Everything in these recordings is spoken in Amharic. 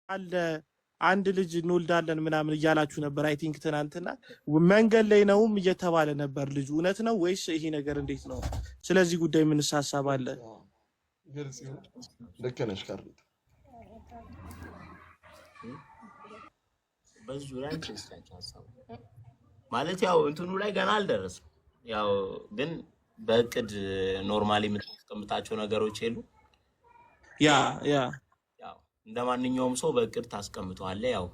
አለ አንድ ልጅ እንወልዳለን ምናምን እያላችሁ ነበር። አይ ቲንክ ትናንትና መንገድ ላይ ነውም እየተባለ ነበር። ልጁ እውነት ነው ወይስ ይሄ ነገር እንዴት ነው? ስለዚህ ጉዳይ ምን ሐሳብ አለ? ግልጽ ይሁን። ልክ ነሽ ካርሊቶ። በዚህ ዙሪያ ኢንትረስቲንግ ሐሳብ ማለት ያው እንትኑ ላይ ገና አልደረስም። ያው ግን በእቅድ ኖርማሊ የምታስቀምጣቸው ነገሮች የሉ ያ እንደማንኛውም ሰው በእቅድ ታስቀምጠዋለህ። ያው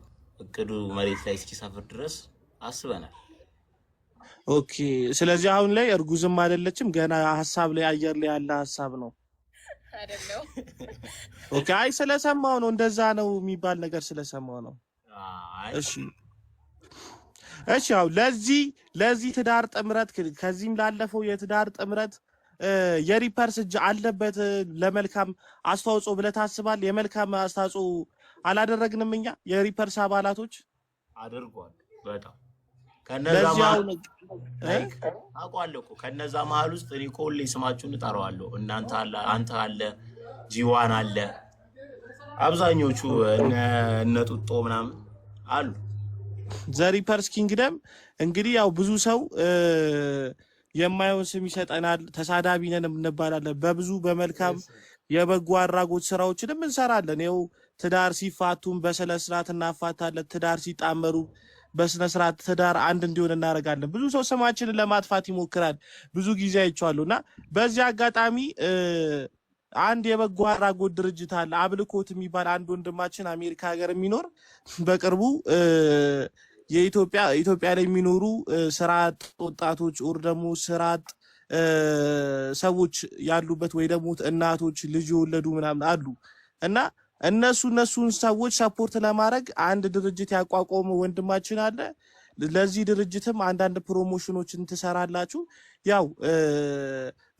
እቅዱ መሬት ላይ እስኪሰፍር ድረስ አስበናል። ኦኬ። ስለዚህ አሁን ላይ እርጉዝም አይደለችም፣ ገና ሐሳብ ላይ አየር ላይ ያለ ሐሳብ ነው አይደለም? ኦኬ። አይ ስለሰማው ነው እንደዛ ነው የሚባል ነገር ስለሰማው ነው። እሺ ያው ለዚህ ትዳር ጥምረት ከዚህም ላለፈው የትዳር ጥምረት የሪፐርስ እጅ አለበት ለመልካም አስተዋጽኦ ብለህ ታስባለህ? የመልካም አስተዋጽኦ አላደረግንም እኛ የሪፐርስ አባላቶች? አድርጓል በጣም ከነዛ መሀል አውቃለሁ እኮ ከነዛ መሀል ውስጥ እኔ ኮሌ ስማችሁን እጠራዋለሁ። እናንተ አለ፣ አንተ አለ፣ ጂዋን አለ፣ አብዛኞቹ እነ ጡጦ ምናምን አሉ። ዘሪፐርስ ኪንግደም እንግዲህ ያው ብዙ ሰው የማይሆን ስም ይሰጠናል፣ ተሳዳቢ ነን እንባላለን። በብዙ በመልካም የበጎ አድራጎት ስራዎችንም እንሰራለን። ይኸው ትዳር ሲፋቱም በስነ ስርዓት እናፋታለን። ትዳር ሲጣመሩ በስነ ስርዓት ትዳር አንድ እንዲሆን እናደርጋለን። ብዙ ሰው ስማችንን ለማጥፋት ይሞክራል፣ ብዙ ጊዜ አይቼዋለሁ። እና በዚህ አጋጣሚ አንድ የበጎ አድራጎት ድርጅት አለ፣ አብልኮት የሚባል አንድ ወንድማችን አሜሪካ ሀገር የሚኖር በቅርቡ ኢትዮጵያ ላይ የሚኖሩ ስራ አጥ ወጣቶች ኦር ደግሞ ስራ አጥ ሰዎች ያሉበት ወይ ደግሞ እናቶች ልጅ የወለዱ ምናምን አሉ እና እነሱን ሰዎች ሰፖርት ለማድረግ አንድ ድርጅት ያቋቋመ ወንድማችን አለ። ለዚህ ድርጅትም አንዳንድ ፕሮሞሽኖችን ትሰራላችሁ። ያው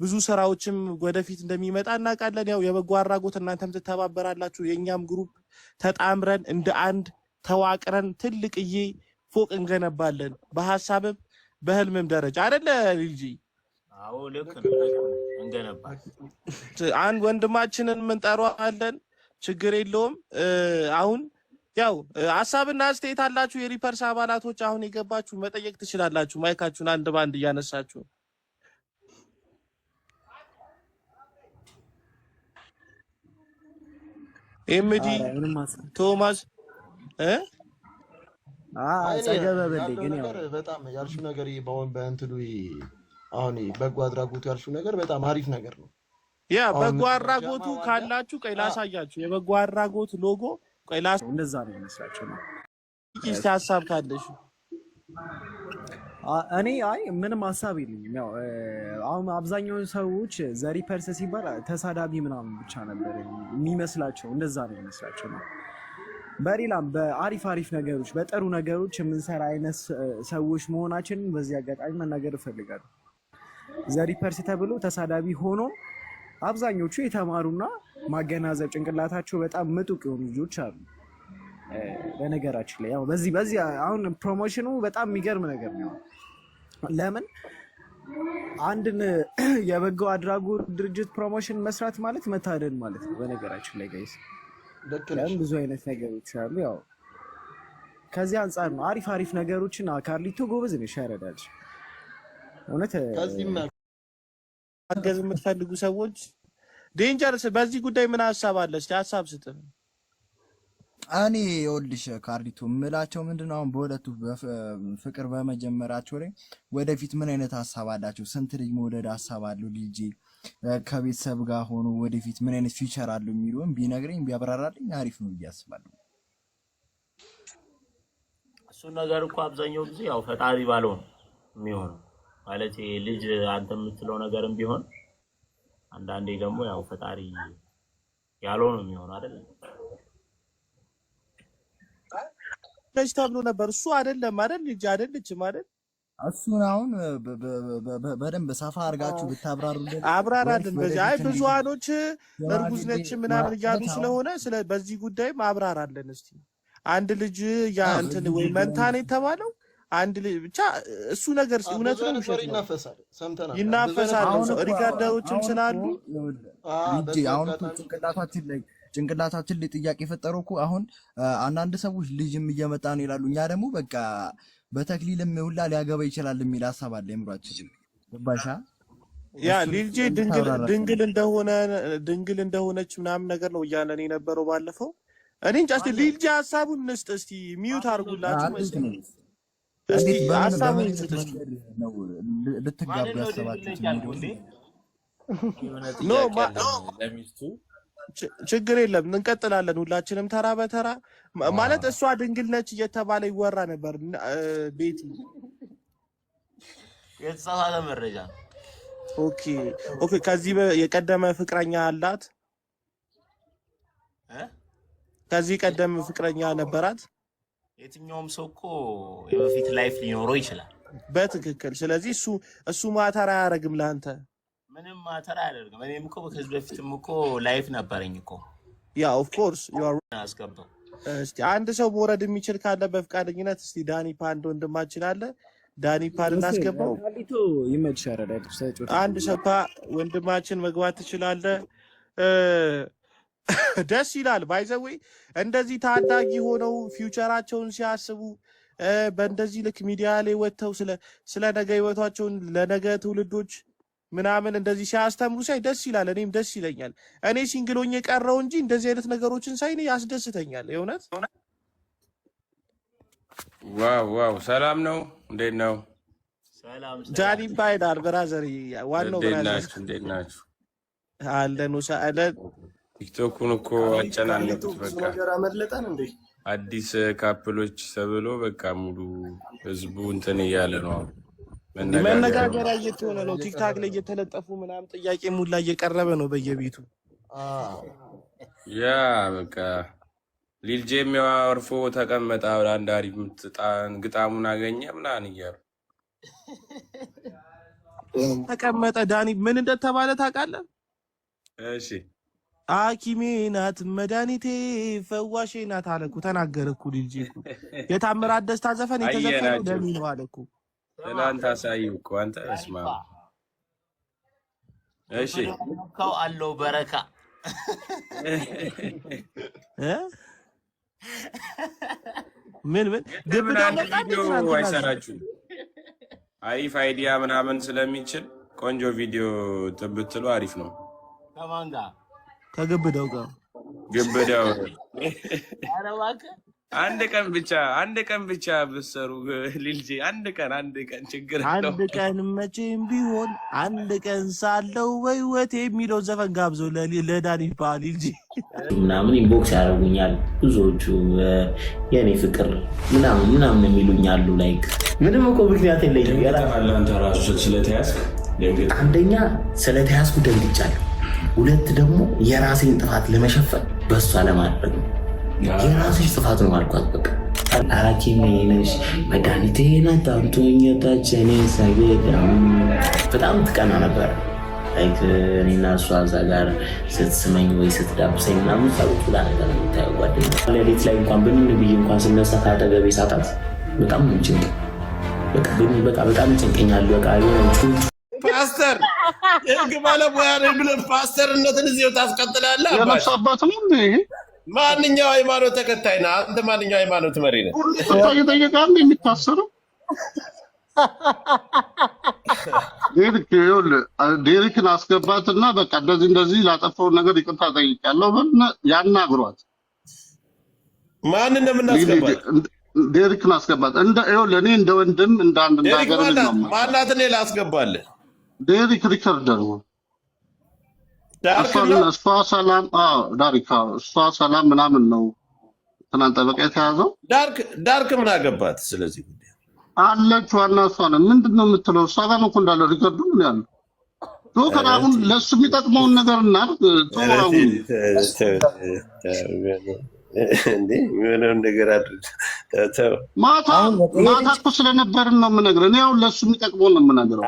ብዙ ስራዎችም ወደፊት እንደሚመጣ እናውቃለን። ያው የበጎ አድራጎት እናንተም ትተባበራላችሁ። የኛም ግሩፕ ተጣምረን እንደ አንድ ተዋቅረን ትልቅዬ ፎቅ እንገነባለን፣ በሐሳብም በህልምም ደረጃ አይደለ ልጅ? አዎ ልክ ነው፣ እንገነባለን። አንድ ወንድማችንን እንጠራዋለን፣ ችግር የለውም። አሁን ያው ሐሳብና አስተያየት አላችሁ የሪፐርስ አባላቶች፣ አሁን የገባችሁ መጠየቅ ትችላላችሁ። ማይካችሁን አንድ ባንድ እያነሳችሁ ኤምዲ ቶማስ በጣም ያልሽው ነገር በእንትሉ አሁን በጎ አድራጎቱ ያልሽው ነገር በጣም አሪፍ ነገር ነው። ያ በጎ አድራጎቱ ካላችሁ ቆይ ላሳያችሁ። የበጎ አድራጎት ሎጎ ቆይ እንደዛ ነው የሚመስላችሁ ነው። እስኪ ሐሳብ ካለሽ? እኔ ምንም ሐሳብ የለኝም። ያው አሁን አብዛኛውን ሰዎች ዘሪፐርስ ሲባል ተሳዳቢ ምናምን ብቻ ነበር የሚመስላቸው፣ እንደዛ ነው የሚመስላቸው ነው። በሌላም በአሪፍ ነገሮች በጥሩ ነገሮች የምንሰራ አይነት ሰዎች መሆናችንን በዚህ አጋጣሚ መናገር እፈልጋለሁ። ዘሪፐርስ ተብሎ ተሳዳቢ ሆኖ አብዛኞቹ የተማሩና ማገናዘብ ጭንቅላታቸው በጣም ምጡቅ የሆኑ ልጆች አሉ። በነገራችን ላይ ያው በዚህ አሁን ፕሮሞሽኑ በጣም የሚገርም ነገር ነው። ለምን አንድን የበጎ አድራጎት ድርጅት ፕሮሞሽን መስራት ማለት መታደል ማለት ነው። በነገራችን ላይ ጋይስ ብዙ አይነት ነገሮች አሉ። ያው ከዚህ አንጻር ነው አሪፍ ነገሮችን ካርሊቶ ጎበዝ ነሽ፣ ያረዳልሽ እውነት። ከዚህም አገዝ የምትፈልጉ ሰዎች ዴንጀርስ በዚህ ጉዳይ ምን ሐሳብ አለ? እስቲ ሐሳብ ስጥ። እኔ ይኸውልሽ ካርሊቶ የምላቸው ምንድነው አሁን በሁለቱ ፍቅር በመጀመራቸው ላይ ወደፊት ምን አይነት ሐሳብ አላቸው? ስንት ልጅ መውለድ ሐሳብ አለው ልጅ ከቤተሰብ ጋር ሆኖ ወደፊት ምን አይነት ፊውቸር አለው የሚለውን ቢነግረኝ ቢያብራራልኝ አሪፍ ነው ብዬ አስባለሁ። እሱ ነገር እኮ አብዛኛው ጊዜ ያው ፈጣሪ ባለው ነው የሚሆነው። ማለት ልጅ አንተ የምትለው ነገርም ቢሆን አንዳንዴ ደግሞ ያው ፈጣሪ ያለው ነው የሚሆነው አይደል? ልጅ ተብሎ ነበር እሱ አይደለም አይደል? ልጅ አይደለችም አይደል? እሱን አሁን በደንብ ሰፋ አድርጋችሁ ብታብራሩልን አብራራልን። ብዙሃኖች እርጉዝ ነች ምናምን እያሉ ስለሆነ በዚህ ጉዳይ አብራራለን እስቲ። አንድ ልጅ ያ እንትን ወይ መንታ ነው የተባለው አንድ ልጅ ብቻ እሱ ነገር እውነት ነው ውሸት ነው? ይናፈሳል። ሪካርደሮችም ስላሉ አሁን ጭንቅላታችን ላይ ጭንቅላታችን ላይ ጥያቄ የፈጠረው እኮ አሁን አንዳንድ ሰዎች ልጅም እየመጣ ነው ይላሉ። እኛ ደግሞ በቃ በተክሊልም ሁላ ሊያገባ ይችላል የሚል ሀሳብ አለ አእምሯችን። ገባሻ? ያ ልጄ ድንግል እንደሆነች ምናምን ነገር ነው እያለን የነበረው ባለፈው። እኔ እንጃ እስቲ ልጄ ሀሳቡን እንስጥ እስቲ ሚዩት አድርጉላችሁ እስቲ ሀሳቡን እንስጥ እስቲ ልትጋቡ ያሰባችሁት ኖ ለሚስቱ ችግር የለም እንቀጥላለን ሁላችንም ተራ በተራ ማለት እሷ ድንግል ነች እየተባለ ይወራ ነበር ቤቲ የተሳሳተ መረጃ ኦኬ ከዚህ የቀደመ ፍቅረኛ አላት ከዚህ ቀደም ፍቅረኛ ነበራት የትኛውም ሰው እኮ የበፊት ላይፍ ሊኖረው ይችላል በትክክል ስለዚህ እሱ ማተራ ያረግም ለአንተ ምንም ማተራ አያደርግም እኔም እኮ ከዚህ በፊትም እኮ ላይፍ ነበረኝ እኮ ያ ኦፍ ኮርስ ዩ አር አስገባው እስቲ አንድ ሰው መውረድ የሚችል ካለ በፍቃደኝነት እስቲ ዳኒ ፓንዶ ወንድማችን አለ ዳኒ ፓንዶ እናስገባው ካሊቶ ይመችሻል አንድ ሰፋ ወንድማችን መግባት ትችላለ ደስ ይላል ባይዘዌ እንደዚህ ታዳጊ ሆነው ፊውቸራቸውን ሲያስቡ በእንደዚህ ልክ ሚዲያ ላይ ወጥተው ስለ ነገ ህይወታቸውን ለነገ ትውልዶች ምናምን እንደዚህ ሲያስተምሩ ሳይ ደስ ይላል እኔም ደስ ይለኛል እኔ ሲንግሎኝ የቀረው እንጂ እንደዚህ አይነት ነገሮችን ሳይ ያስደስተኛል የእውነት ዋው ሰላም ነው እንዴት ነው ሰላም ዳኒ ባይዳር ብራዘር ዋናው ብራዘር እንዴት ናችሁ አለን ወሰአለን ቲክቶኩን እኮ አጨናነቁት በቃ አመለጠን እንዴ አዲስ ካፕሎች ተብሎ በቃ ሙሉ ህዝቡ እንትን እያለ ነው መነጋገሪያ እየተሆነ ነው ቲክታክ ላይ እየተለጠፉ ምናምን ጥያቄ ሙላ እየቀረበ ነው በየቤቱ ያ በቃ ሊልጄ የሚያወርፎ ተቀመጣ አንድ አሪፍ ምትጣን ግጣሙን አገኘ ምናምን እያሉ ተቀመጠ ዳኒ ምን እንደተባለ ታውቃለህ እሺ ሐኪሜ ናት መድኃኒቴ ፈዋሼ ናት አለ እኮ ተናገረ እኮ ልጄ እኮ የታምራት ደስታ ዘፈን የተዘፈነው ደሚ ነው አለ እኮ ትናንት አሳየው እኮ አንተ እስማ እሺ ካው አለው በረካ ምን ግብዳ ቪዲዮ አይሰራችሁ አሪፍ አይዲያ ምናምን ስለሚችል ቆንጆ ቪዲዮ ትብትሉ አሪፍ ነው ከማን ጋር ከግብዳው ጋር ግብዳው አረዋከ አንድ ቀን ብቻ ብሰሩ ሊልጂ አንድ ቀን ችግር አንድ ቀን መቼም ቢሆን አንድ ቀን ሳለው በህይወት የሚለው ዘፈን ጋብዞ ለዳኒ ሊልጂ ምናምን ኢንቦክስ ያደርጉኛል ብዙዎቹ የኔ ፍቅር ምናምን የሚሉኛሉ ላይክ ምንም እኮ ምክንያት የለኝም አንተ ራሱ ስለተያዝክ አንደኛ ስለተያዝኩ ደንግጫለሁ ሁለት ደግሞ የራሴን ጥፋት ለመሸፈን በእሷ ለማድረግ ነው የራስሽ ጥፋት ነው አልኳት በቃ ሐኪሜ ነሽ መድኃኒቴ ናት አንቶኛታች እኔ ሳይገዳም በጣም ትቀና ነበር ላይክ እኔና እሷ እዛ ጋር ስትስመኝ ወይ ስትዳብሰኝ ምናምን ሰዎች ብላ ነገር የምታየው ጓደኛ ሌሊት ላይ እንኳን ብንን ብዬ እንኳን ስነሳ ከአጠገቤ ሳጣት በጣም ምንጭን በቃ በጣም ይጨንቀኛል በቃ ፓስተር የህግ ባለሙያ ነኝ ብለህ ፓስተርነትን እዚሁ ታስቀጥላለህ የነፍስ አባት ነው እንዴ ማንኛው ሃይማኖት ተከታይ ነህ አንተ ማንኛው ሃይማኖት መሪ ነህ ይጠይቃል የሚታሰረው ዴሪክን አስገባትና በቃ እንደዚህ ላጠፋው ነገር ይቅርታ ጠይቃለሁ ያናግሯት ማን እንደምናስገባት ዴሪክን አስገባት ለእኔ እንደ ወንድም እንደ አንድ ነገር ነው ማናት እኔ ላስገባልህ ዴሪክ ሪከርደር ነው እሷ ሰላም ዳሪካ እሷ ሰላም ምናምን ነው ትናንት ጠበቃ የተያዘው ዳርክ ምን አገባት ስለዚህ ጉዳይ አለች ዋና እሷ ነው ምንድነው የምትለው እሷ ጋር ነው እንዳለ ሪከርዱ ምን ያለው ዶክተራውን ለሱ የሚጠቅመውን ነገር እናድርግ ተወራው እንዴ ምንም ነገር አድርግ ማታ እኮ ስለነበርን ነው የምነግርህ እኔ አሁን ለሱ የሚጠቅመውን ነው የምነግረው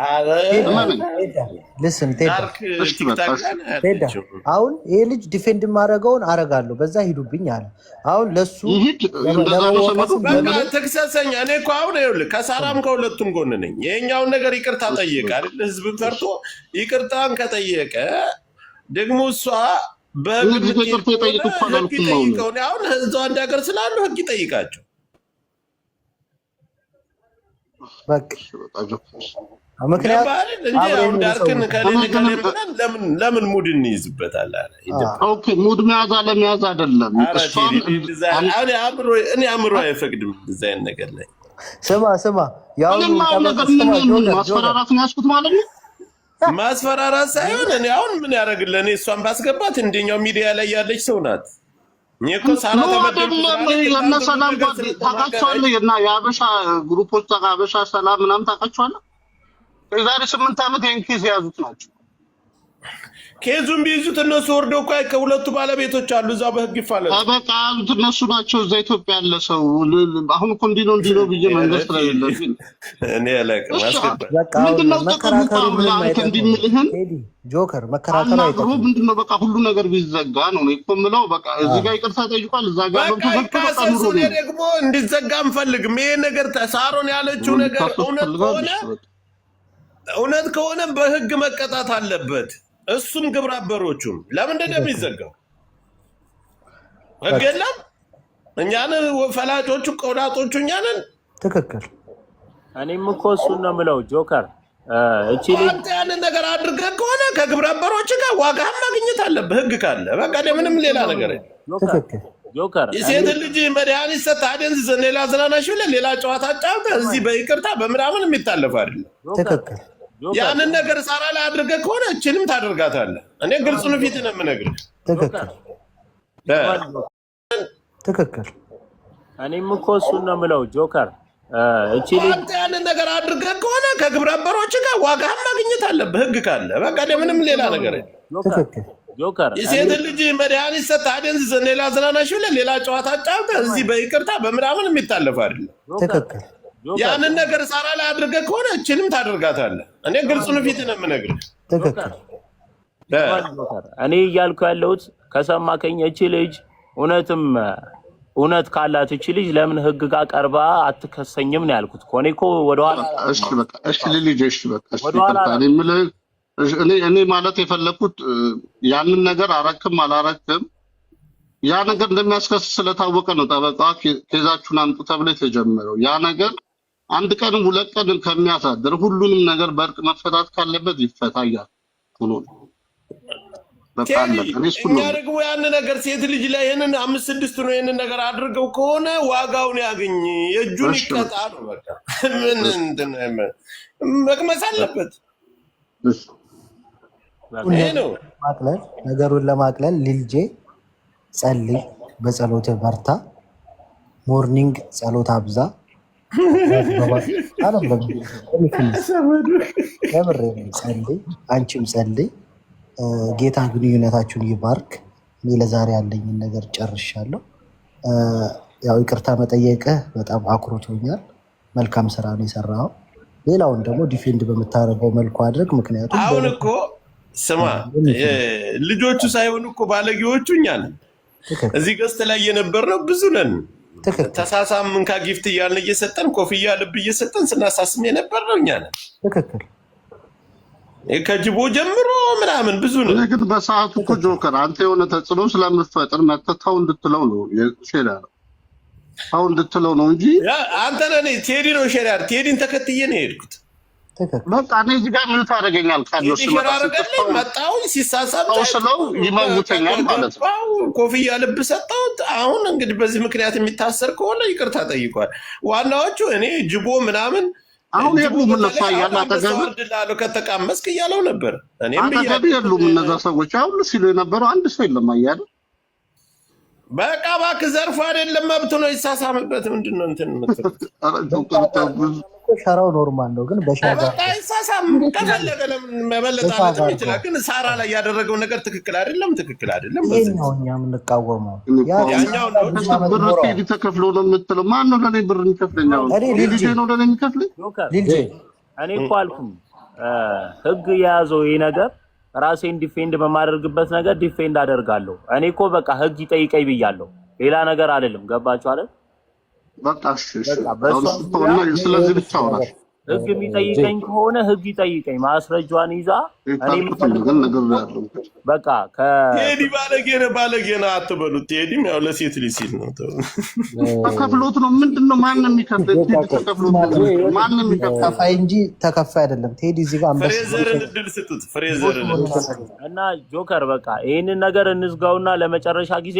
ልስን ቴዳ አሁን ይሄ ልጅ ዲፌንድ ማድረገውን አረጋለሁ በዛ ሂዱብኝ አለ አሁን ለሱ ተክሰሰኝ እኔ እኮ አሁን ይኸውልህ ከሳራም ከሁለቱም ጎን ነኝ ይሄኛውን ነገር ይቅርታ ጠየቀ አይደል ህዝብ ፈርቶ ይቅርታን ከጠየቀ ደግሞ እሷ እነዚህ ይቅርታ ይጠይቁ እኮ አላልኩም። አሁን እዛው አንድ ሀገር ስላሉ ህግ ይጠይቃቸው። በቃ ምክንያት አሁን ዳርክን ለምን ሙድ እንይዝበታለን? ኦኬ ሙድ መያዝ አለመያዝ አይደለም። እኔ አእምሮ አይፈቅድም እንደዚህ አይነት ነገር ላይ። ስማ ያው ማስፈራራት ነው ያስኩት ማለት ነው። ማስፈራራት ሳይሆን እኔ አሁን ምን ያደርግልህ? እኔ እሷን ባስገባት እንደኛው ሚዲያ ላይ ያለች ሰው ናት። እኔ እኮ ሳራ ሰላም ታውቃቸዋለህ? እና የአበሻ ግሩፖች አበሻ ሰላም ምናምን ታውቃቸዋለህ? የዛሬ 8 ዓመት ይሄን ኬዝ የያዙት ናቸው። ኬዙን ቢይዙት እነሱ ወርደው እኮ ከሁለቱ ባለቤቶች አሉ እዛ በህግ ይፋለሱ። በቃ ያሉት እነሱ ናቸው። እዛ ኢትዮጵያ ያለ ሰው አሁን እኮ እንዲህ ነው ብዬ መንግስት ላይ የለም እኔ አላውቅም። ምንድነው መከራከሩ? አንተ እንዲምልህን ጆከር መከራከሩ ምንድነው? በቃ ሁሉ ነገር ቢዘጋ ነው እኮ የምለው። በቃ እዚህ ጋር ይቅርታ ጠይቋል፣ እዛ ጋር በቃ ኑሮ ነው ደግሞ እንዲዘጋ አንፈልግም። ይሄ ነገር ሳሮን ያለችው ነገር እውነት ከሆነ በህግ መቀጣት አለበት። እሱም ግብረ አበሮቹም ለምንድን ነው የሚዘጋው? ህግ የለም። እኛን ፈላጮቹ ቆራጦቹ እኛንን። ትክክል። እኔም እኮ እሱን ነው የምለው ጆከር። እቺ ልጅ ያንን ነገር አድርገህ ከሆነ ከግብረ አበሮች ጋር ዋጋህን ማግኘት አለብህ። ህግ ካለ በቃ ምንም ሌላ ነገር ትክክል። ጆከር የሴት ልጅ መድኃኒት ሰጥተህ አደንዝዘህ ሌላ ዝናናሽ ብለህ ሌላ ጨዋታ ጫውተህ እዚህ በይቅርታ በምናምን የሚታለፍ አይደለም። ትክክል። ያንን ነገር ሳራ ላይ አድርገህ ከሆነ እችንም ታደርጋታለህ። እኔ ግልጽ ነው ፊት ነው የምነግርህ። ትክክል። እኔም እኮ እሱን ነው የምለው ጆከር። እቺ ልጅ ያንን ነገር አድርገህ ከሆነ ከግብረ አበሮች ጋር ዋጋህን ማግኘት አለብህ። ህግ ካለ በቃ ምንም ሌላ ነገር ትክክል። ጆከር የሴት ልጅ መድኃኒት ሰጥተህ አደንዝዘህ ሌላ ዝናናሽ ብለህ ሌላ ጨዋታ ጫውተህ እዚህ በይቅርታ በምናምን የሚታለፍ አይደለም። ትክክል። ያንን ነገር ሳራ ላይ አድርገህ ከሆነ እችንም ታደርጋታለህ። እኔ ግልጽ ነው ፊት ነው የምነግርህ። ትክክል። እኔ እያልኩ ያለሁት ከሰማከኝ እቺ ልጅ እውነት ካላት እቺ ልጅ ለምን ህግ ጋር ቀርባ አትከሰኝም ነው ያልኩት። እኔ እኮ ወደኋላ እኔ ማለት የፈለኩት ያንን ነገር አረክም አላረክም ያ ነገር እንደሚያስከስስ ስለታወቀ ነው ጠበቃ ኬዛችሁን አምጡ ተብሎ የተጀመረው። ያ ነገር አንድ ቀን ሁለት ቀን ከሚያሳድር ሁሉንም ነገር በእርቅ መፈታት ካለበት ይፈታያል ሆኖ እኛ ደግሞ ያን ነገር ሴት ልጅ ላይ ይሄንን 5-6 ነው ይሄንን ነገር አድርገው ከሆነ ዋጋውን ያገኝ የእጁን ይቀጣ ነው። በቃ ምን መቅመስ አለበት። ይሄ ነው ነገሩን ለማቅለል ልጄ ጸልይ፣ በጸሎት በርታ፣ ሞርኒንግ ጸሎት አብዛ። ጸልይ፣ አንቺም ጸልይ። ጌታ ግንኙነታችሁን ይባርክ። እኔ ለዛሬ ያለኝን ነገር ጨርሻለሁ። ያው ይቅርታ መጠየቅህ በጣም አኩርቶኛል። መልካም ስራ ነው የሰራኸው። ሌላውን ደግሞ ዲፌንድ በምታደርገው መልኩ አድርግ። ምክንያቱም አሁን እኮ ስማ ልጆቹ ሳይሆኑ እኮ ባለጌዎቹ እኛ ነን። እዚህ ገዝት ላይ የነበርነው ብዙ ነን። ተሳሳም እንካ ጊፍት እያልን እየሰጠን ኮፍያ ልብ እየሰጠን ስናሳስም የነበርነው እኛ ነን። ትክክል። ከጅቦ ጀምሮ ምናምን ብዙ ነው። ግን በሰዓቱ እኮ ጆከር አንተ የሆነ ተጽዕኖ ስለምትፈጥር መተታው እንድትለው ነው ሼር ያለው ታው እንድትለው ነው እንጂ አንተ ነህ ቴዲ ነው ሼር ያለው። ቴዲን ተከትዬ ነው የሄድኩት። በቃ እኔ እዚህ ጋር ምን ታደርገኛል? ካለው መጣሁ ሲሳሳብ ስለው ይመውተኛል ማለት ነው። ኮፍያ ልብ ሰጠሁት። አሁን እንግዲህ በዚህ ምክንያት የሚታሰር ከሆነ ይቅርታ ጠይቋል። ዋናዎቹ እኔ ጅቦ ምናምን አሁን የሉም እነሱ አያል አጠገብህ ከተቃመስክ እያለው ነበር። እኔም አጠገብህ የሉም እነዛ ሰዎች አሁን ሲሉ የነበረው አንድ ሰው የለም አያለ በቃ እባክህ ዘርፎ አይደለም መብቱ ነው ይሳሳምበት። ምንድን ነው እንትን ሸራው ኖርማል ነው፣ ግን በሻጋ ይሳሳም ከፈለገ ለምን መበለጥ ይችላል። ግን ሳራ ላይ ያደረገው ነገር ትክክል አይደለም፣ ትክክል አይደለም። ነው እኛ የምንቃወመው። ያኛው ነው ብር ቴዲ ተከፍሎ ነው የምትለው። ማን ነው ለኔ ብር የሚከፍለኛው? ልጄ ነው ለኔ የሚከፍለኝ። ልጄ እኔ እኮ አልኩም ህግ የያዘው ይሄ ነገር ራሴን ዲፌንድ በማደርግበት ነገር ዲፌንድ አደርጋለሁ። እኔ እኮ በቃ ህግ ይጠይቀኝ ብያለሁ፣ ሌላ ነገር አይደለም። ገባችሁ አይደል? በቃ እሺ፣ ስለዚህ ብቻ አውራሽ ህግ የሚጠይቀኝ ከሆነ ህግ ይጠይቀኝ፣ ማስረጃዋን ይዛ እኔ የምፈልገው በቃ ቴዲ ባለጌ ነው አትበሉት። ቴዲም ያው ለሴት ልጅ ሲል ነው ተከፍሎት ነው። ምንድነው ማንም ይከፍል ተከፍሎት ማንም ተከፋይ እንጂ ተከፋይ አይደለም። ቴዲ እዚህ ጋር ፍሬዘርን እድል ስጡት። ፍሬዘርን እና ጆከር በቃ ይሄንን ነገር እንዝጋውና ለመጨረሻ ጊዜ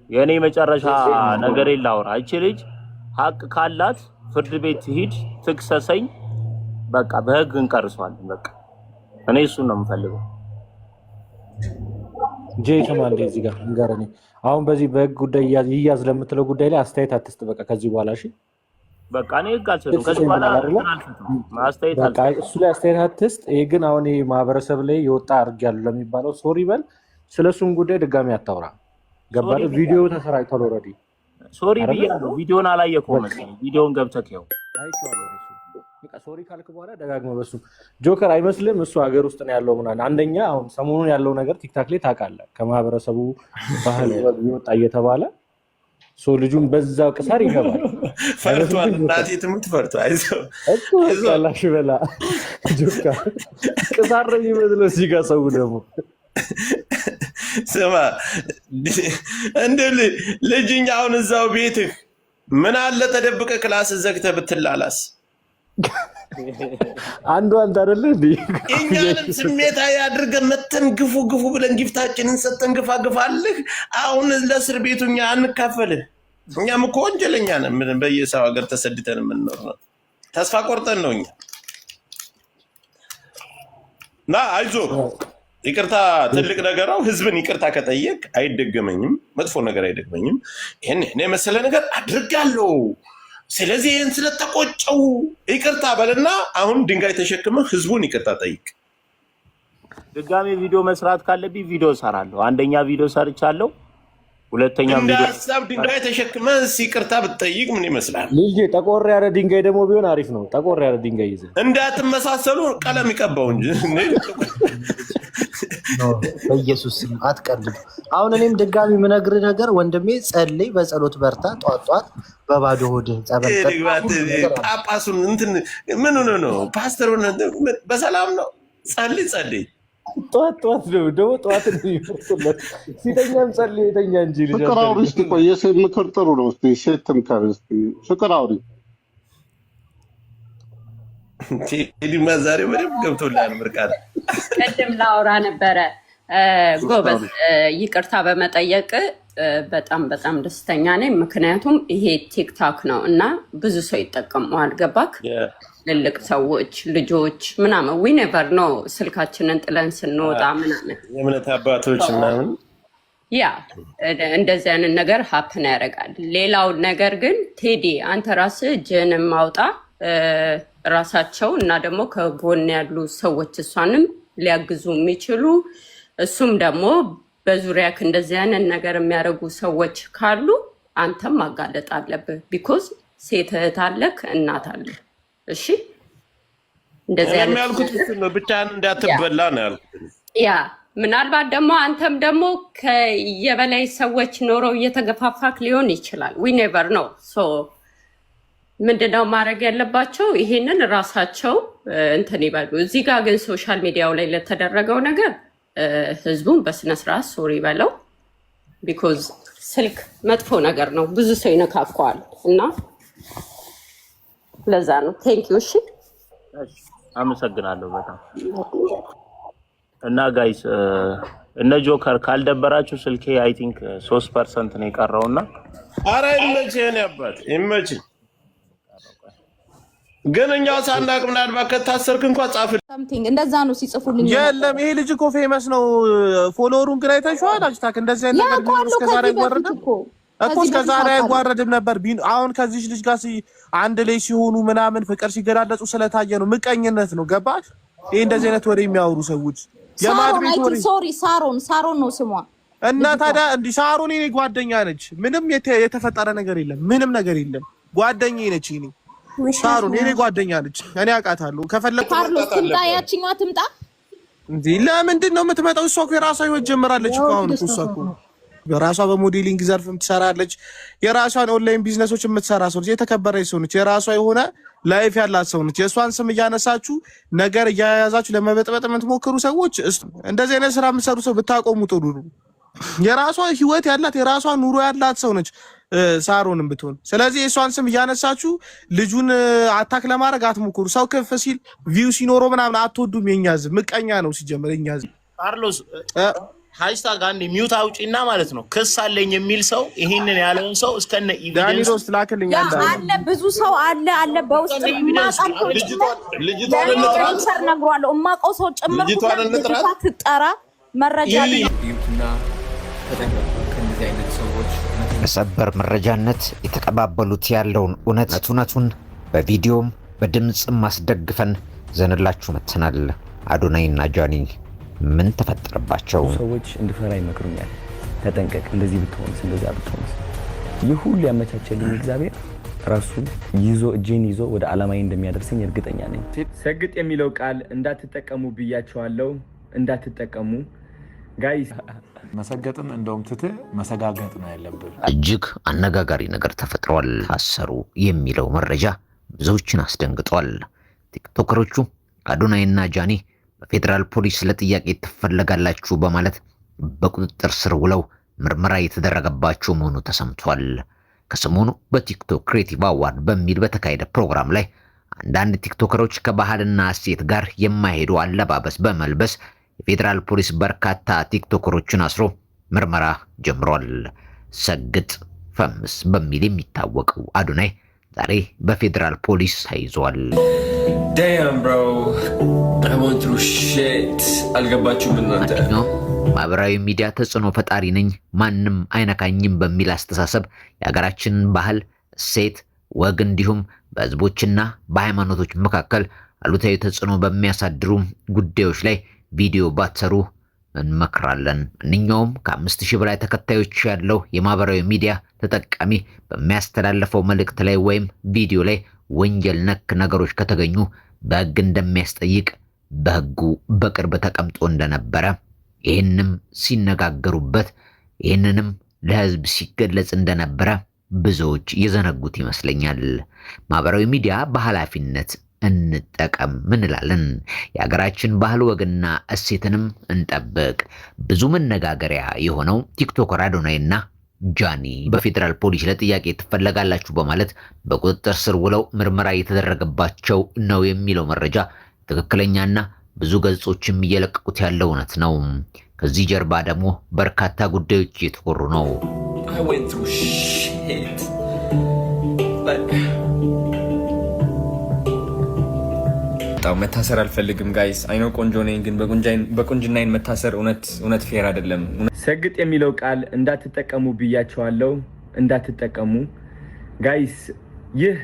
የኔ መጨረሻ ነገር ላውራ። እቺ ልጅ ሀቅ ካላት ፍርድ ቤት ሂድ ትክሰሰኝ፣ በቃ በህግ እንቀርሷለን። በቃ እኔ እሱን ነው የምፈልገው። ጄከማ እንደዚህ ጋር እንገረኝ። አሁን በዚህ በህግ ጉዳይ ይያዝ ለምትለው ጉዳይ ላይ አስተያየት አትስጥ። በቃ ከዚህ በኋላ እሺ፣ በቃ እኔ ህግ አልሰጥም። ከዚህ በኋላ አስተያየት አልሰጥም። እሱ ላይ አስተያየት አትስጥ። ይሄ ግን አሁን ይሄ ማህበረሰብ ላይ የወጣ አድርጊያለሁ ለሚባለው ሶሪ በል። ስለሱም ጉዳይ ድጋሚ አታውራ። ገባህ? ቪዲዮ ተሰራጭቷል ኦልሬዲ። ሶሪ ብያለሁ። ቪዲዮን አላየከውም መሰለኝ። ቪዲዮን ገብተህ ይኸው አይቼዋለሁ። በቃ ሶሪ ካልክ በኋላ ደጋግመህ በሱ ጆከር አይመስልም። እሱ ሀገር ውስጥ ነው ያለው ምናምን። አንደኛ አሁን ሰሞኑን ያለው ነገር ቲክታክ ላይ ታውቃለህ፣ ከማህበረሰቡ ባህል ይወጣ እየተባለ ልጁን በዛ ቅሳር ይገባል። ፈርቷል። እናቴ ትምህርት ፈርቷል። አይዞህ አላሽ በላ ጆከር ቅሳር ነው የሚመስለው እዚህ ጋር ሰው ደግሞ ስማ እንደ ልጅኛ አሁን እዛው ቤትህ ምን አለ ተደብቀ ክላስ ዘግተህ ብትላላስ? አንዱ አንተ አይደለ እንዴ? እኛንም ስሜታዊ አድርገን መተን ግፉ ብለን ጊፍታችንን ሰተን ግፋልህ። አሁን ለእስር ቤቱኛ አንካፈልህ። እኛም እኮ ወንጀለኛ ነን። በየሰው ሀገር ተሰድተን የምንኖር ነው። ተስፋ ቆርጠን ነው እኛ እና አይዞህ ይቅርታ ትልቅ ነገር ነው። ህዝብን ይቅርታ ከጠየቅ አይደገመኝም፣ መጥፎ ነገር አይደገመኝም። ይሄን የመሰለ ነገር አድርጋለሁ፣ ስለዚህ ይሄን ስለተቆጨው ይቅርታ በልና አሁን ድንጋይ ተሸክመህ ህዝቡን ይቅርታ ጠይቅ። ድጋሜ ቪዲዮ መስራት ካለብኝ ቪዲዮ እሰራለሁ። አንደኛ ቪዲዮ ሰርቻለሁ፣ ሁለተኛ ቪዲዮ ሀሳብ ድንጋይ ተሸክመህ ይቅርታ ብትጠይቅ ምን ይመስላል? ልጅ ጠቆር ያለ ድንጋይ ደግሞ ቢሆን አሪፍ ነው። ጠቆር ያለ ድንጋይ ይዘህ እንዳትመሳሰሉ ቀለም ይቀባው እንጂ በኢየሱስ ስም አትቀልድ። አሁን እኔም ድጋሚ የምነግርህ ነገር ወንድሜ ጸልይ፣ በጸሎት በርታ። ጧት በባዶ ሆድ ጸበል ጳጳሱን እንትን ምን ሆነ ነው ፓስተሩን በሰላም ነው ጸልይ ጧት ነው ደግሞ ጧት ነው ይፈርሱለት ሲተኛም ጸልይ የተኛ እንጂ ልጅ ፍቅር አውሪ እስኪ። ቆይ የሴት ምክር ጥሩ ነው። እስኪ ሴት ትምከር እስኪ። ፍቅር አውሪ ቴዲማ ዛሬ በደምብ ገብቶልሃል። ምርቃት ቅድም ላውራ ነበረ። ጎበዝ ይቅርታ በመጠየቅ በጣም ደስተኛ ነኝ። ምክንያቱም ይሄ ቲክታክ ነው እና ብዙ ሰው ይጠቀመዋል። ገባክ? ትልልቅ ሰዎች፣ ልጆች ምናምን ዊ ኔቨር ኖ ስልካችንን ጥለን ስንወጣ ምናምን የእምነት አባቶች ምናምን ያ እንደዚህ አይነት ነገር ሀፕን ያደርጋል። ሌላው ነገር ግን ቴዲ አንተ ራስህ እጅህንም ማውጣ ራሳቸው እና ደግሞ ከጎን ያሉ ሰዎች እሷንም ሊያግዙ የሚችሉ እሱም ደግሞ በዙሪያክ እንደዚህ አይነት ነገር የሚያደርጉ ሰዎች ካሉ አንተም ማጋለጥ አለብህ። ቢኮዝ ሴት እህት አለክ፣ እናት አለ። እሺ እንደዚህ አይነት ያልኩት ብቻህን እንዳትበላ ነው ያልኩት። ያ ምናልባት ደግሞ አንተም ደግሞ ከየበላይ ሰዎች ኖረው እየተገፋፋክ ሊሆን ይችላል። ዊ ኔቨር ነው። ሶ ምንድነው ማድረግ ያለባቸው? ይሄንን ራሳቸው እንትን ይበሉ። እዚህ ጋር ግን ሶሻል ሚዲያው ላይ ለተደረገው ነገር ህዝቡን በስነስርዓት ሶሪ በለው። ቢኮዝ ስልክ መጥፎ ነገር ነው፣ ብዙ ሰው ይነካከዋል እና ለዛ ነው። ቴንክ ዩ። እሺ አመሰግናለሁ በጣም እና ጋይስ እነ ጆከር ካልደበራችሁ ስልኬ አይ ቲንክ 3% ነው የቀረውና ኧረ ይመችህ ነው ያባት ይመችህ። ግን እኛው ሳናቅ ምናልባት ከታሰርክ እንኳን ጻፍልኝ ሳምቲንግ እንደዛ ነው ሲጽፉልኝ። የለም ይሄ ልጅ እኮ ፌመስ ነው። ፎሎወሩን ግን አይተሽዋል? አጅታክ እንደዚህ አይነት ነገር ቢኖር እስከዛሬ አይዋረድም እኮ እስከዛሬ አይዋረድም ነበር። አሁን ከዚህ ልጅ ጋር አንድ ላይ ሲሆኑ ምናምን ፍቅር ሲገላለጹ ስለታየ ነው። ምቀኝነት ነው። ገባሽ? ይሄ እንደዚህ አይነት ወሬ የሚያወሩ ሰዎች የማድቤት ወሬ ሶሪ ሳሮን ነው ስሟ። እና ታዲያ እንዲህ ሳሮን የኔ ጓደኛ ነች። ምንም የተፈጠረ ነገር የለም። ምንም ነገር የለም። ጓደኛዬ ነች እኔ ሳሮን የኔ ጓደኛ ነች። እኔ አውቃታለሁ። ከፈለኩ ካርሎስ ትምጣ፣ ያቺኛዋ ትምጣ። እንዴ ለምንድን ነው የምትመጣው? እሷ እኮ የራሷ ህይወት ጀምራለች እኮ አሁን እኮ እሷ እኮ በራሷ በሞዴሊንግ ዘርፍም ትሰራለች። የራሷን ኦንላይን ቢዝነሶች የምትሰራ ሰው ነች። የተከበረች ሰው ነች። የራሷ የሆነ ላይፍ ያላት ሰው ነች። የእሷን ስም እያነሳችሁ ነገር እያያዛችሁ ለመበጥበጥ የምትሞክሩ ሰዎች እንደዚህ አይነት ስራ የምትሰሩ ሰው ብታቆሙ ጥሩ ነው። የራሷ ህይወት ያላት የራሷ ኑሮ ያላት ሰው ነች ሳሮንም ብትሆን። ስለዚህ የእሷን ስም እያነሳችሁ ልጁን አታክ ለማድረግ አትሞክሩ። ሰው ከፍ ሲል ቪው ሲኖረው ምናምን አትወዱም። የኛ ህዝብ ምቀኛ ነው ሲጀምር። የኛ ህዝብ ካርሎስ ሃሽታግ አንዴ ሚውት አውጪና ማለት ነው ክስ አለኝ የሚል ሰው ይሄንን ያለውን ሰው እስከነ ኤቪደንስ ዳኒሮስ ላክልኝ አለ። ብዙ ሰው አለ በውስጥ ልጅቷን እንጥራት ነግሯለሁ። እማውቀው ሰው ጭምር ልጅቷ ትጠራ መረጃ ይዩትና ከእንደዚህ አይነት ሰዎች በሰበር መረጃነት የተቀባበሉት ያለውን እውነቱን በቪዲዮም በድምጽም ማስደግፈን ዘንላችሁ መተናል። አዶናይና ጃኒ ምን ተፈጠረባቸው? ሰዎች እንድፈራ ይመክሩኛል። ተጠንቀቅ፣ እንደዚህ ብትሆንስ፣ እንደዛ ብትሆንስ። ይህ ሁሉ ያመቻቸልኝ እግዚአብሔር ራሱ እጄን ይዞ ወደ ዓላማዬ እንደሚያደርሰኝ እርግጠኛ ነኝ። ሰግጥ የሚለው ቃል እንዳትጠቀሙ ብያቸዋለሁ፣ እንዳትጠቀሙ ጋይስ። መሰገጥን እንደውም ትተህ መሰጋገጥ ነው ያለብን። እጅግ አነጋጋሪ ነገር ተፈጥሯል። ታሰሩ የሚለው መረጃ ብዙዎችን አስደንግጧል። ቲክቶከሮቹ አዶናይና ጃኒ በፌዴራል ፖሊስ ለጥያቄ ትፈለጋላችሁ በማለት በቁጥጥር ስር ውለው ምርመራ የተደረገባቸው መሆኑ ተሰምቷል። ከሰሞኑ በቲክቶክ ክሬቲቭ አዋርድ በሚል በተካሄደ ፕሮግራም ላይ አንዳንድ ቲክቶከሮች ከባህልና እሴት ጋር የማይሄዱ አለባበስ በመልበስ የፌዴራል ፖሊስ በርካታ ቲክቶከሮችን አስሮ ምርመራ ጀምሯል። ሰግጥ ፈምስ በሚል የሚታወቀው አዶናይ ዛሬ በፌዴራል ፖሊስ ተይዟል። Damn bro, I went through shit. አልገባችሁም እናንተ? ማህበራዊ ሚዲያ ተጽዕኖ ፈጣሪ ነኝ ማንም አይነካኝም በሚል አስተሳሰብ የሀገራችን ባህል፣ እሴት፣ ወግ እንዲሁም በህዝቦችና በሃይማኖቶች መካከል አሉታዊ ተጽዕኖ በሚያሳድሩ ጉዳዮች ላይ ቪዲዮ ባትሰሩ እንመክራለን። ማንኛውም ከ5000 በላይ ተከታዮች ያለው የማህበራዊ ሚዲያ ተጠቃሚ በሚያስተላልፈው መልእክት ላይ ወይም ቪዲዮ ላይ ወንጀል ነክ ነገሮች ከተገኙ በህግ እንደሚያስጠይቅ በህጉ በቅርብ ተቀምጦ እንደነበረ ይህንም ሲነጋገሩበት ይህንንም ለህዝብ ሲገለጽ እንደነበረ ብዙዎች የዘነጉት ይመስለኛል። ማህበራዊ ሚዲያ በኃላፊነት እንጠቀም እንላለን። የሀገራችን ባህል ወግና እሴትንም እንጠብቅ። ብዙ መነጋገሪያ የሆነው ቲክቶከር አዶናይና ጃኒ በፌዴራል ፖሊስ ለጥያቄ ትፈለጋላችሁ በማለት በቁጥጥር ስር ውለው ምርመራ የተደረገባቸው ነው የሚለው መረጃ ትክክለኛና ብዙ ገጾችም እየለቀቁት ያለው እውነት ነው። ከዚህ ጀርባ ደግሞ በርካታ ጉዳዮች እየተወሩ ነው። መታሰር አልፈልግም ጋይስ። አይኖ ቆንጆ ነኝ፣ ግን በቁንጅናዬን መታሰር እውነት ፌር አይደለም። ሰግጥ የሚለው ቃል እንዳትጠቀሙ ብያቸዋለሁ፣ እንዳትጠቀሙ ጋይስ። ይህ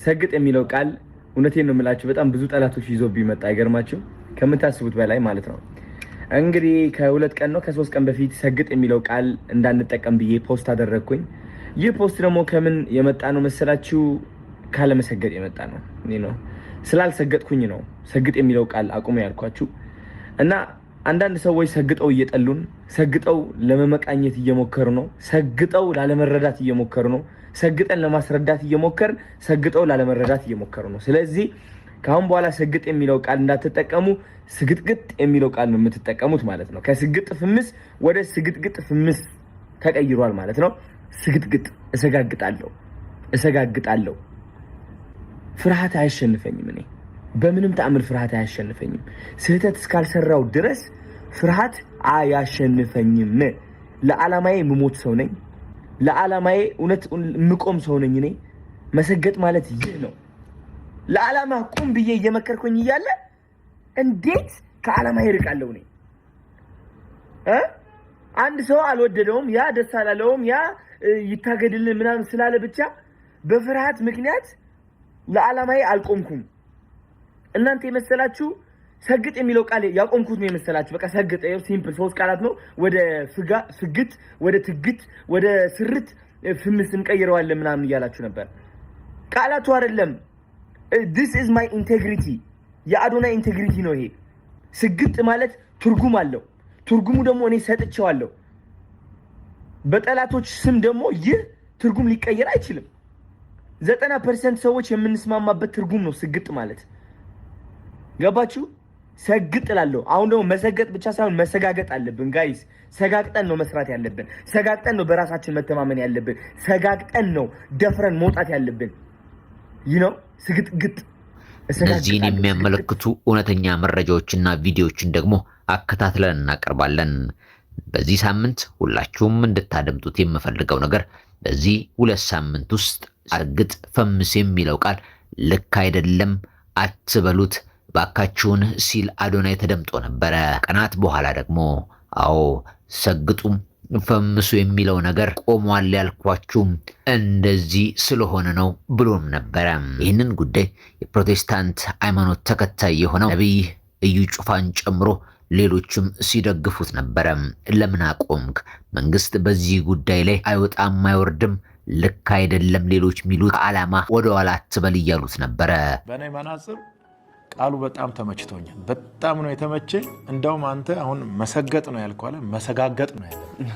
ሰግጥ የሚለው ቃል እውነቴን ነው የምላችሁ በጣም ብዙ ጠላቶች ይዞ ቢመጣ አይገርማችሁ? ከምታስቡት በላይ ማለት ነው። እንግዲህ ከ2 ቀን ነው ከ3 ቀን በፊት ሰግጥ የሚለው ቃል እንዳንጠቀም ብዬ ፖስት አደረግኩኝ። ይህ ፖስት ደግሞ ከምን የመጣ ነው መሰላችሁ? ካለመሰገጥ የመጣ ነው። ነው ስላልሰገጥኩኝ ነው ሰግጥ የሚለው ቃል አቁሙ ያልኳችሁ። እና አንዳንድ ሰዎች ሰግጠው እየጠሉን፣ ሰግጠው ለመመቃኘት እየሞከሩ ነው፣ ሰግጠው ላለመረዳት እየሞከሩ ነው፣ ሰግጠን ለማስረዳት እየሞከርን ሰግጠው ላለመረዳት እየሞከሩ ነው። ስለዚህ ካሁን በኋላ ሰግጥ የሚለው ቃል እንዳትጠቀሙ፣ ስግጥግጥ የሚለው ቃል ነው የምትጠቀሙት ማለት ነው። ከስግጥ ፍምስ ወደ ስግጥግጥ ፍምስ ተቀይሯል ማለት ነው። ስግጥግጥ እሰጋግጣለሁ። ፍርሃት አያሸንፈኝም። እኔ በምንም ተአምር ፍርሃት አያሸንፈኝም። ስህተት እስካልሰራው ድረስ ፍርሃት አያሸንፈኝም። ለዓላማዬ የምሞት ሰው ነኝ። ለዓላማዬ እውነት የምቆም ሰው ነኝ። እኔ መሰገጥ ማለት ይህ ነው። ለዓላማ ቁም ብዬ እየመከርኩኝ እያለ እንዴት ከዓላማዬ እርቃለሁ? እኔ አንድ ሰው አልወደደውም፣ ያ ደስ አላለውም፣ ያ ይታገድልን ምናምን ስላለ ብቻ በፍርሃት ምክንያት ለዓላማዬ አልቆምኩም። እናንተ የመሰላችሁ ሰግጥ የሚለው ቃል ያቆምኩት ነው የመሰላችሁ። በቃ ሰግጥ ሲምፕል 3 ቃላት ነው። ወደ ፍግት፣ ወደ ትግት፣ ወደ ስርት ፍምስ እንቀይረዋለን ምናምን እያላችሁ ነበር። ቃላቱ አይደለም። this is my integrity የአዶናይ ኢንቴግሪቲ ነው ይሄ። ስግጥ ማለት ትርጉም አለው። ትርጉሙ ደግሞ እኔ ሰጥቼዋለሁ። በጠላቶች ስም ደግሞ ይህ ትርጉም ሊቀየር አይችልም። 90% ሰዎች የምንስማማበት ትርጉም ነው ስግጥ ማለት። ገባችሁ? ሰግጥ እላለሁ። አሁን ደግሞ መሰገጥ ብቻ ሳይሆን መሰጋገጥ አለብን ጋይስ። ሰጋግጠን ነው መስራት ያለብን። ሰጋግጠን ነው በራሳችን መተማመን ያለብን። ሰጋግጠን ነው ደፍረን መውጣት ያለብን። ይህ ነው ስግጥግጥ። እነዚህን የሚያመለክቱ እውነተኛ መረጃዎችና ቪዲዮዎችን ደግሞ አከታትለን እናቀርባለን። በዚህ ሳምንት ሁላችሁም እንድታደምጡት የምፈልገው ነገር በዚህ 2 ሳምንት ውስጥ ሰግጥ ፈምስ የሚለው ቃል ልክ አይደለም አትበሉት ባካችሁን ሲል አዶናይ ተደምጦ ነበረ። ቀናት በኋላ ደግሞ አዎ ሰግጡም ፈምሱ የሚለው ነገር ቆሟል ያልኳችሁ እንደዚህ ስለሆነ ነው ብሎም ነበረ። ይህንን ጉዳይ የፕሮቴስታንት ሃይማኖት ተከታይ የሆነው ነብይ እዩ ጩፋን ጨምሮ ሌሎችም ሲደግፉት ነበረ። ለምን አቆምክ? መንግስት በዚህ ጉዳይ ላይ አይወጣም አይወርድም፣ ልክ አይደለም፣ ሌሎች ሚሉት ከዓላማ ወደ ኋላ አትበል እያሉት ነበረ። በእኔ መነጽር ቃሉ በጣም ተመችቶኛል። በጣም ነው የተመቸኝ። እንደውም አንተ አሁን መሰገጥ ነው ያልከው አለ መሰጋገጥ ነው ያለብህ።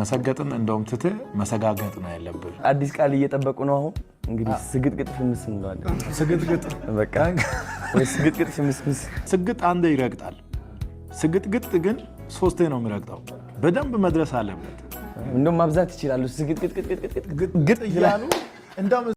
መሰገጥን እንደውም ትተህ መሰጋገጥ ነው ያለብህ። አዲስ ቃል እየጠበቁ ነው። አሁን እንግዲህ ስግጥግጥ ፍምስ እንለዋለን። ስግጥግጥ በቃ ወይ ስግጥግጥ ፍምስ። ስግጥ አንዴ ይረግጣል። ስግጥግጥ ግን 3 ነው የሚረግጠው። በደንብ መድረስ አለበት። እንደውም ማብዛት ይችላሉ። ስግጥግጥ ግጥ ይላሉ እንደውም